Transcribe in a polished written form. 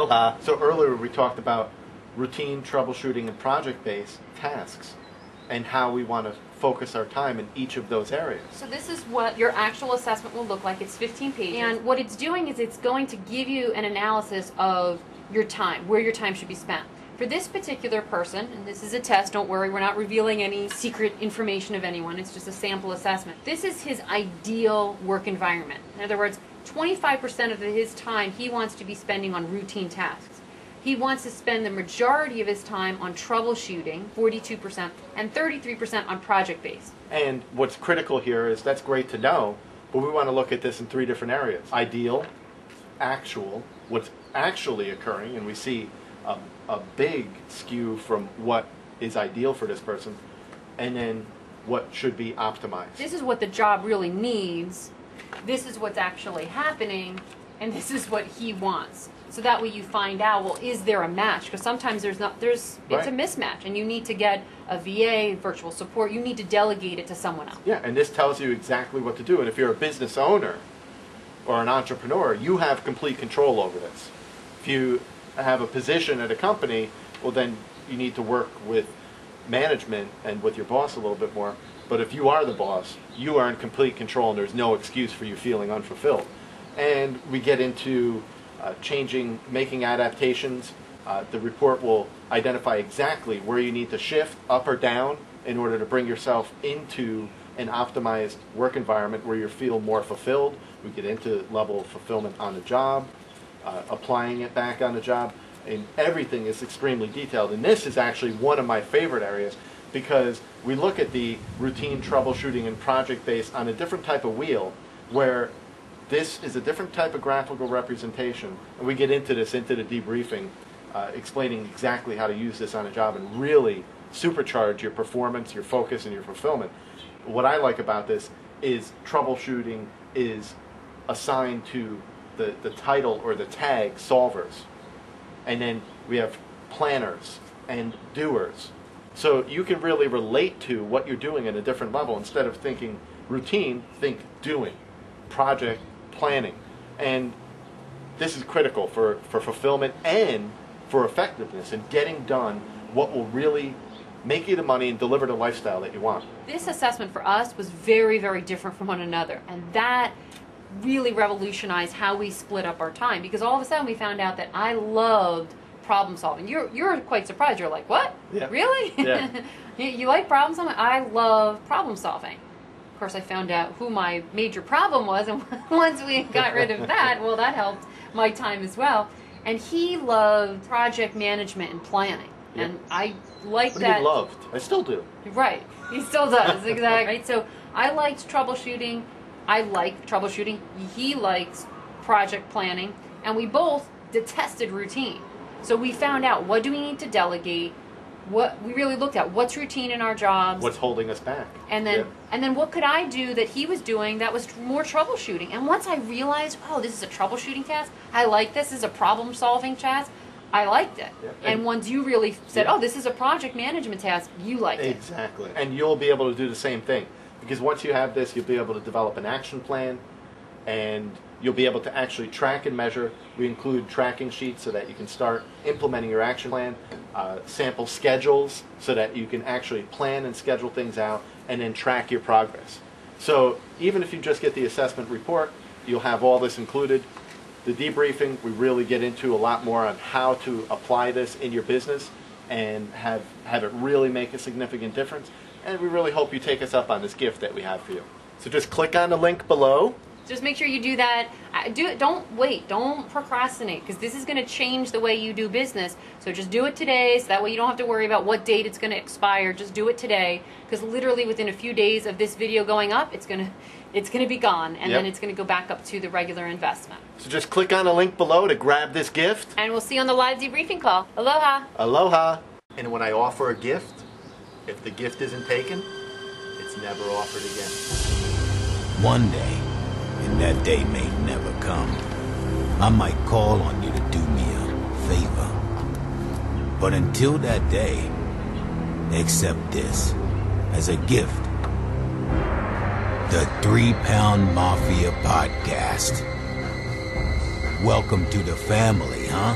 So earlier we talked about routine troubleshooting and project-based tasks and how we want to focus our time in each of those areas. So this is what your actual assessment will look like. It's 15 pages. And what it's doing is it's going to give you an analysis of your time, where your time should be spent. For this particular person, and this is a test, don't worry, we're not revealing any secret information of anyone, it's just a sample assessment. This is his ideal work environment. In other words, 25% of his time he wants to be spending on routine tasks. He wants to spend the majority of his time on troubleshooting, 42%, and 33% on project-based. And what's critical here is that's great to know, but we want to look at this in 3 different areas. Ideal, actual, what's actually occurring, and we see a big skew from what is ideal for this person, and then what should be optimized. This is what the job really needs, this is what's actually happening, and this is what he wants. So that way you find out, well, is there a match? Because sometimes it's a mismatch, and you need to get a VA, virtual support, you need to delegate it to someone else. Yeah, and this tells you exactly what to do. And if you're a business owner or an entrepreneur, you have complete control over this. If you have a position at a company, well, then you need to work with management and with your boss a little bit more. But if you are the boss, you are in complete control, and there's no excuse for you feeling unfulfilled. And we get into making adaptations. The report will identify exactly where you need to shift up or down in order to bring yourself into an optimized work environment where you feel more fulfilled. We get into level of fulfillment on the job, applying it back on the job, and everything is extremely detailed. And this is actually one of my favorite areas because we look at the routine troubleshooting and project-based on a different type of wheel where this is a different type of graphical representation. And we get into this, into the debriefing, explaining exactly how to use this on a job and really supercharge your performance, your focus, and your fulfillment. What I like about this is troubleshooting is assigned to the title or the tag solvers. And then we have planners and doers. So you can really relate to what you're doing at a different level. Instead of thinking routine, think doing, project, planning. And this is critical for fulfillment and for effectiveness and getting done what will really make you the money and deliver the lifestyle that you want. This assessment for us was very, very different from one another. And that really revolutionized how we split up our time, because all of a sudden we found out that I loved problem solving. You're quite surprised. You're like, what? Yeah. Really? Yeah. You like problem solving? I love problem solving. Of course, I found out who my major problem was, and once we got rid of that, well, that helped my time as well. And he loved project management and planning. Yeah. And I liked What that. he loved. I still do. Right. He still does. Exactly. Right. So I liked troubleshooting. I like troubleshooting. He likes project planning. And we both detested routine. So we found out, what do we need to delegate? What we really looked at, what's routine in our jobs? What's holding us back? And then what could I do that he was doing that was more troubleshooting? And once I realized, oh, this is a troubleshooting task, I like this is a problem-solving task, I liked it. Yeah. And once you really said, Yeah. oh, this is a project management task, you liked it. Exactly. And you'll be able to do the same thing. Because once you have this, you'll be able to develop an action plan, and you'll be able to actually track and measure. We include tracking sheets so that you can start implementing your action plan, sample schedules so that you can actually plan and schedule things out, and then track your progress. So even if you just get the assessment report, you'll have all this included. The debriefing, we really get into a lot more on how to apply this in your business and have it really make a significant difference. And we really hope you take us up on this gift that we have for you. So just click on the link below. Just make sure you do that. Do it. Don't wait. Don't procrastinate, because this is going to change the way you do business. So just do it today, so that way you don't have to worry about what date it's going to expire. Just do it today, because literally within a few days of this video going up, it's going to be gone, and Yep. then it's going to go back up to the regular investment. So just click on the link below to grab this gift. And we'll see you on the live debriefing call. Aloha. Aloha. And when I offer a gift, if the gift isn't taken, it's never offered again. One day, and that day may never come, I might call on you to do me a favor. But until that day, accept this as a gift. The 3 Pound Mafia Podcast. Welcome to the family, huh?